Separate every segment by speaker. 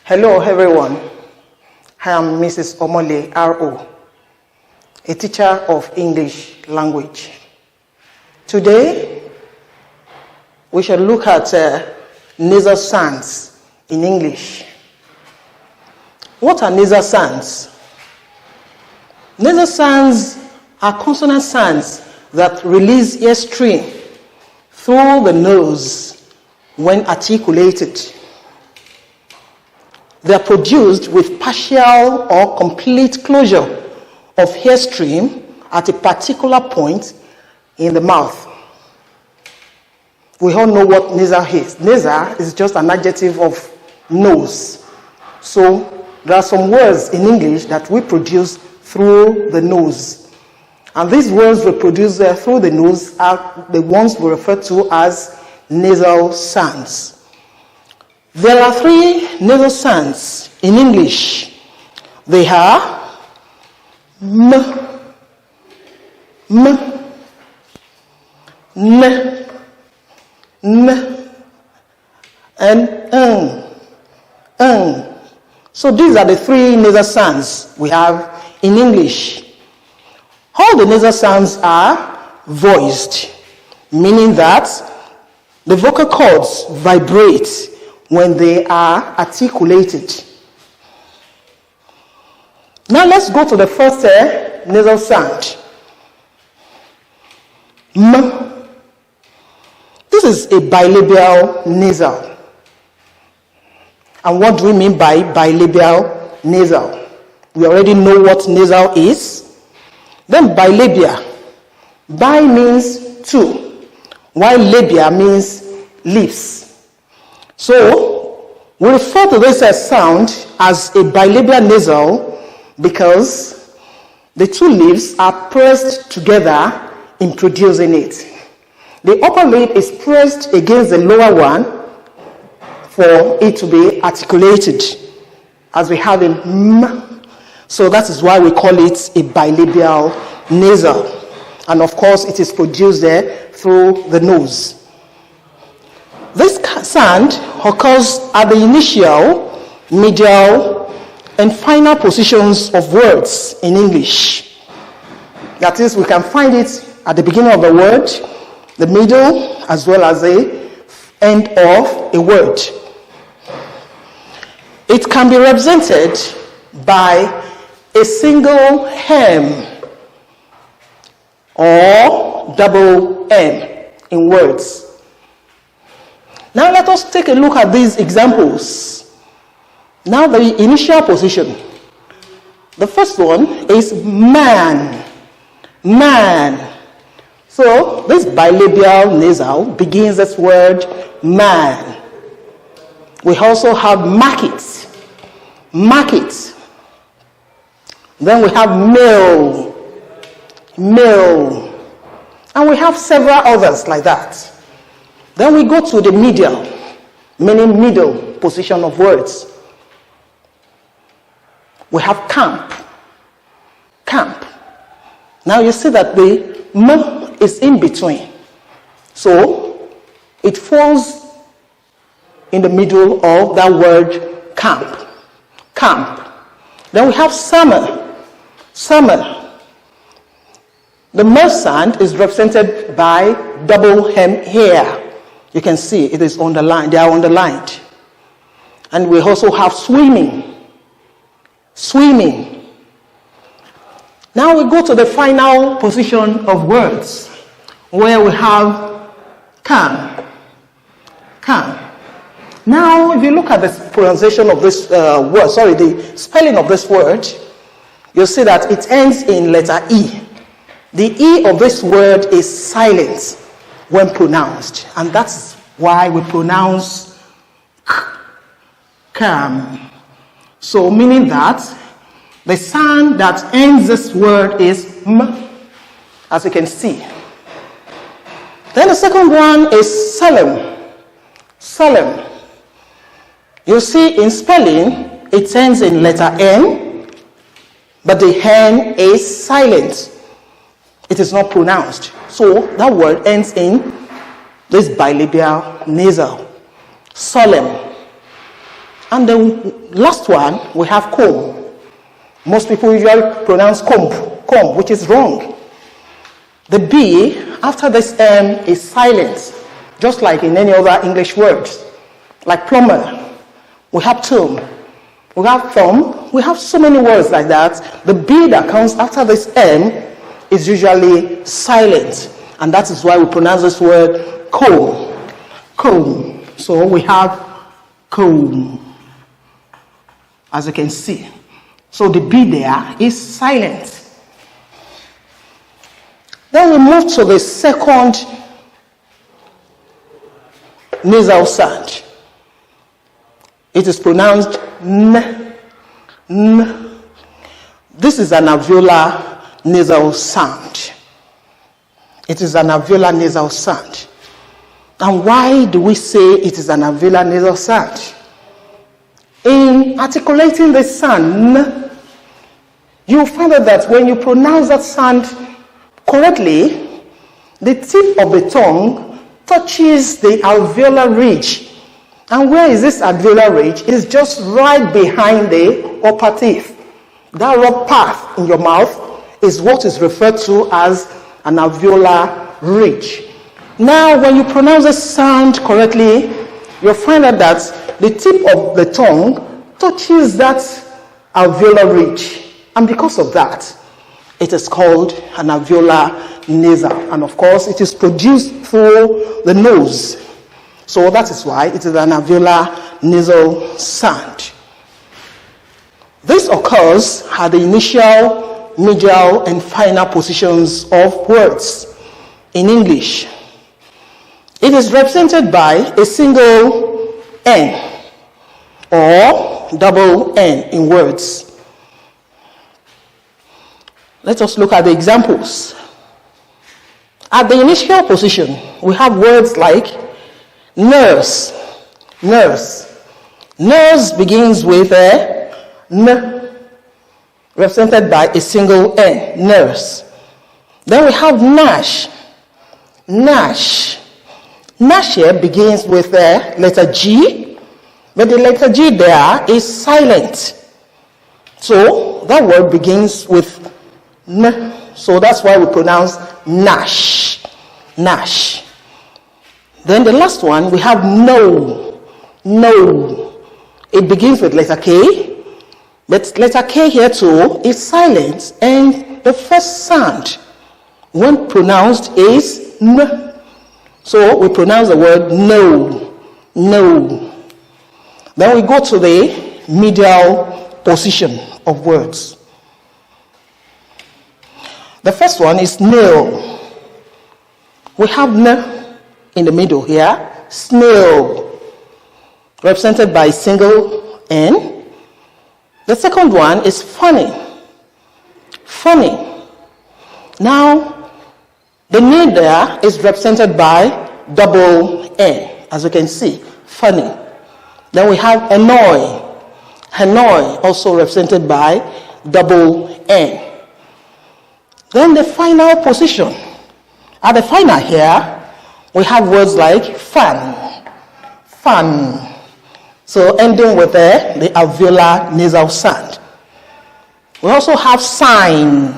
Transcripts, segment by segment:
Speaker 1: Hello everyone, I am Mrs. Omole R.O., a teacher of English language. Today, we shall look at nasal sounds in English. What are nasal sounds? Nasal sounds are consonant sounds that release airstream through the nose when articulated. They are produced with partial or complete closure of airstream at a particular point in the mouth. We all know what nasal is. Nasal is just an adjective of nose. So there are some words in English that we produce through the nose. And these words we produce through the nose are the ones we refer to as nasal sounds. There are three nasal sounds in English. They are m, n, and ng. So these are the three nasal sounds we have in English. All the nasal sounds are voiced, meaning that the vocal cords vibrate when they are articulated. Now let's go to the first nasal sound. M. This is a bilabial nasal. And what do we mean by bilabial nasal? We already know what nasal is. Then bilabia. Bi means two, while labia means lips. So, we refer to this sound as a bilabial nasal because the two lips are pressed together in producing it. The upper lip is pressed against the lower one for it to be articulated, as we have in m. So that is why we call it a bilabial nasal. And of course, it is produced there through the nose. This sound occurs at the initial, medial, and final positions of words in English. That is, we can find it at the beginning of the word, the middle, as well as the end of a word. It can be represented by a single M or double M in words. Now let us take a look at these examples. Now the initial position. The first one is man. Man. So this bilabial nasal begins this word man. We also have market. Market. Then we have male. Male. And we have several others like that. Then we go to the medial, meaning middle position of words. We have camp. Camp. Now you see that the m is in between. So it falls in the middle of that word camp. Camp. Then we have summer. Summer. The m sound is represented by double M here. You can see it is underlined. They are underlined. And we also have swimming. Swimming. Now we go to the final position of words, where we have can. Can. Now, if you look at the pronunciation of this word, the spelling of this word, you'll see that it ends in letter E. The E of this word is silent when pronounced, and that's why we pronounce calm. So meaning that the sound that ends this word is m, as you can see. Then the second one is solemn. Solemn. You see in spelling, it ends in letter N, but the N is silent. It is not pronounced. So that word ends in this bilabial nasal. Solemn. And the last one, we have comb. Most people usually pronounce comb, which is wrong. The B after this M is silent, just like in any other English words, like plumber. We have tomb, we have thumb, we have so many words like that. The B that comes after this M is usually silent, and that is why we pronounce this word comb. Comb. So we have comb, as you can see. So the B there is silent. Then we move to the second nasal sound. It is pronounced N. N. This is an alveolar nasal sound. It is an alveolar nasal sound. And why do we say it is an alveolar nasal sound? In articulating this sound, N, you'll find out that when you pronounce that sound correctly, the tip of the tongue touches the alveolar ridge. And where is this alveolar ridge? It is just right behind the upper teeth. That rough path in your mouth is what is referred to as an alveolar ridge. Now, when you pronounce the sound correctly, you'll find out that the tip of the tongue touches that alveolar ridge. And because of that, it is called an alveolar nasal. And of course, it is produced through the nose. So that is why it is an alveolar nasal sound. This occurs at the initial, medial, and final positions of words in English. It is represented by a single N or double N in words. Let us look at the examples. At the initial position, we have words like nurse. Nurse. Nurse begins with a N, represented by a single N, nurse. Then we have Nash. Nash. Nash here begins with a letter G, but the letter G there is silent. So that word begins with N, so that's why we pronounce Nash. Nash. Then the last one, we have no. No. It begins with letter K, but letter K here too is silent, and the first sound when pronounced is N. So we pronounce the word no. No. Then we go to the medial position of words. The first one is nail. We have N in the middle here. Snail, represented by a single N. The second one is funny. Funny. Now, the N there is represented by double N, as you can see. Funny. Then we have annoy. Annoy, also represented by double N. Then the final position. At the final here, we have words like fun. Fun. So ending with the alveolar nasal sound. We also have sign.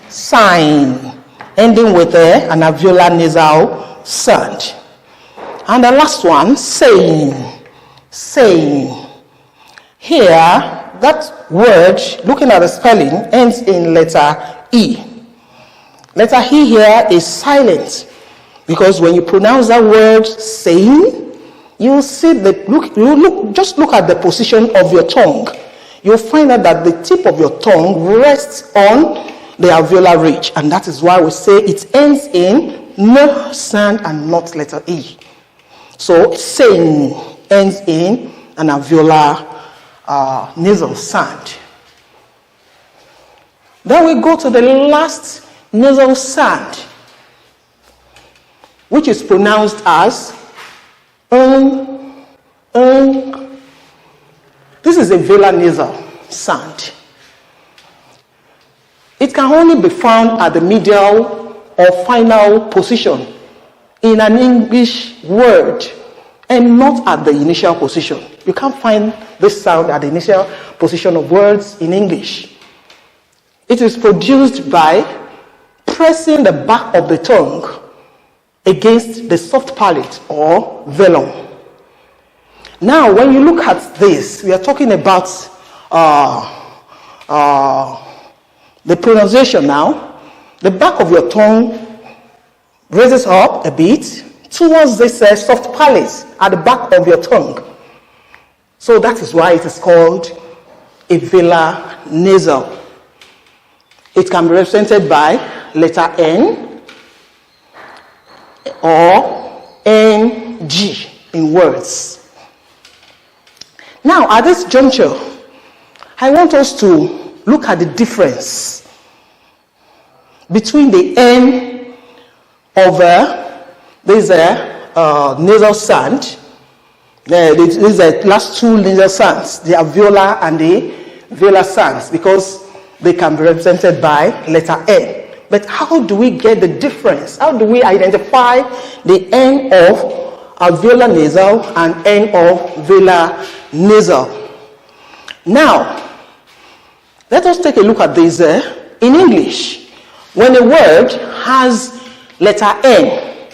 Speaker 1: Sign. Ending with an alveolar nasal sound. And the last one, saying. Saying. Here, that word, looking at the spelling, ends in letter E. Letter E here is silent, because when you pronounce that word saying, you'll see just look at the position of your tongue. You'll find out that the tip of your tongue rests on the alveolar ridge, and that is why we say it ends in N sound and not letter E. So saying ends in an alveolar nasal sound. Then we go to the last nasal sound, which is pronounced as This is a velar nasal sound. It can only be found at the medial or final position in an English word and not at the initial position. You can't find this sound at the initial position of words in English. It is produced by pressing the back of the tongue against the soft palate or velum. Now, when you look at this, we are talking about the pronunciation now. The back of your tongue raises up a bit towards this soft palate at the back of your tongue. So that is why it is called a velar nasal. It can be represented by letter N or NG in words. Now, at this juncture, I want us to look at the difference between the N of this nasal sound, these last two nasal sounds, the alveolar and the velar sounds, because they can be represented by letter N. But how do we get the difference? How do we identify the N of alveolar nasal and N of velar nasal? Now, let us take a look at this in English. When a word has letter N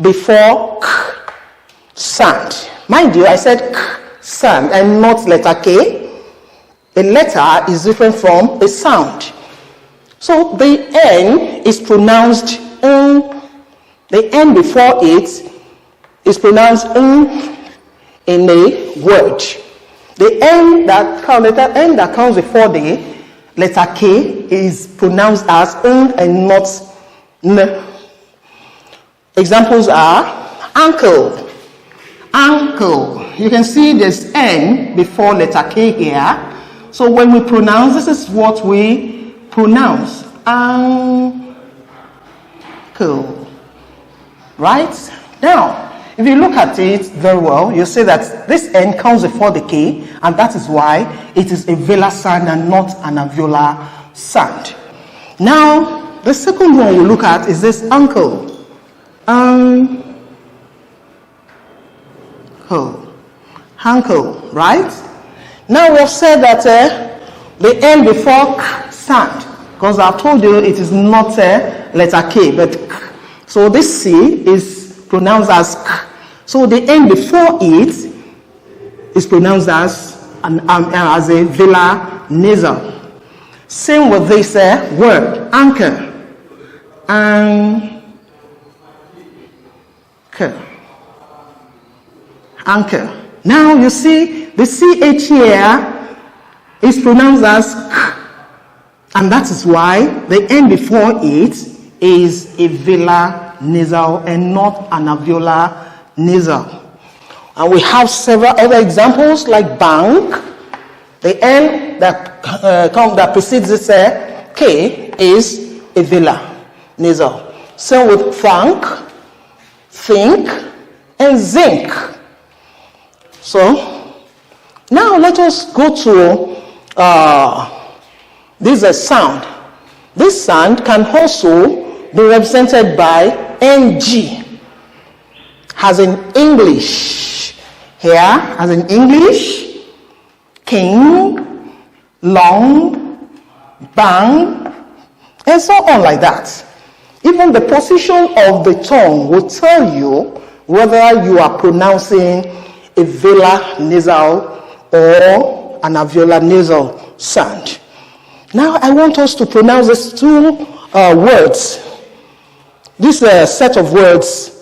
Speaker 1: before K sound, mind you, I said K sound and not letter K. A letter is different from a sound. So the N is pronounced N. The N before it is pronounced N in a word. The N letter N that comes before the letter K is pronounced as N and not N. Examples are ankle. Ankle. You can see there's N before letter K here. So when we pronounce, this is what we pronounce. Ankle. Right? Now, if you look at it very well, you'll see that this N comes before the K, and that is why it is a velar sound and not an alveolar sound. Now, the second one we'll look at is this ankle. Ankle, right? Now we have said that the N before K sound, because I've told you it is not letter K, but K. So this C is pronounced as K. So the N before it is pronounced as a velar nasal. Same with this word, anchor. Anchor. Now you see the CH here is pronounced as K, and that is why the N before it is a velar nasal and not an alveolar nasal. And we have several other examples like bank. The N that precedes this K is a velar nasal. Same with thank, think, and zinc. So, now let us go to this sound. This sound can also be represented by NG, as in English. Here, as in English, king, long, bang, and so on like that. Even the position of the tongue will tell you whether you are pronouncing a velar nasal or an alveolar nasal sound. Now I want us to pronounce these two words, this set of words,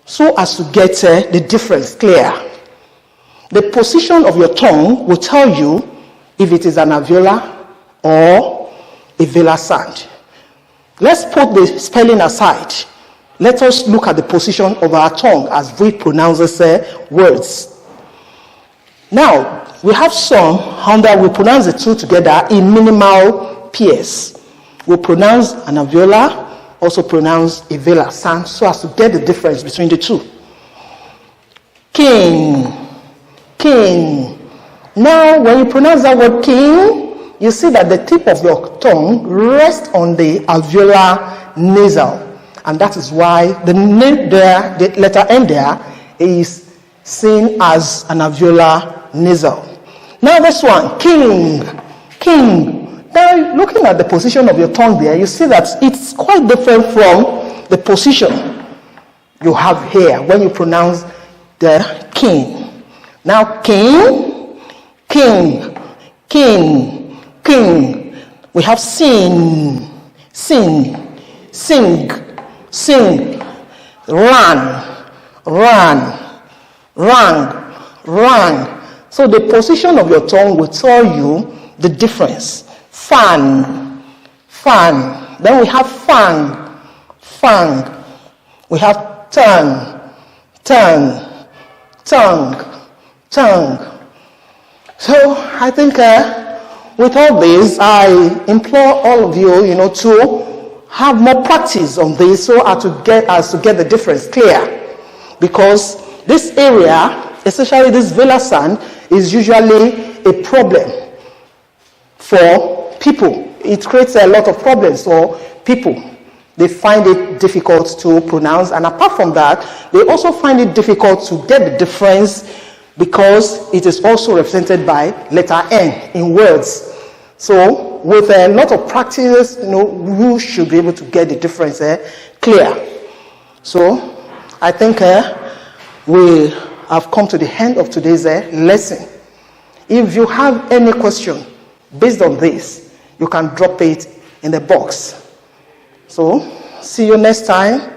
Speaker 1: so as to get the difference clear. The position of your tongue will tell you if it is an alveolar or a velar sound. Let's put the spelling aside. Let us look at the position of our tongue as we pronounce these words. Now, we have some that we pronounce the two together in minimal pairs. We pronounce an alveolar, also pronounce a velar sound, so as to get the difference between the two. King, king. Now, when you pronounce that word king, you see that the tip of your tongue rests on the alveolar nasal. And that is why the name there, the letter N there, is seen as an alveolar nasal. Now this one, king. Now looking at the position of your tongue there, you see that it's quite different from the position you have here when you pronounce the king. Now king. We have sing, rang. So the position of your tongue will tell you the difference. Fan. Then we have fang. We have tongue. So I think with all this, I implore all of you, to have more practice on this so as to get the difference clear. Because this area, especially this velar sound, is usually a problem for people. It creates a lot of problems for people. They find it difficult to pronounce, and apart from that, they also find it difficult to get the difference because it is also represented by letter N in words. So with a lot of practice, you should be able to get the difference clear. So I think we have come to the end of today's lesson. If you have any question based on this, you can drop it in the box. So see you next time.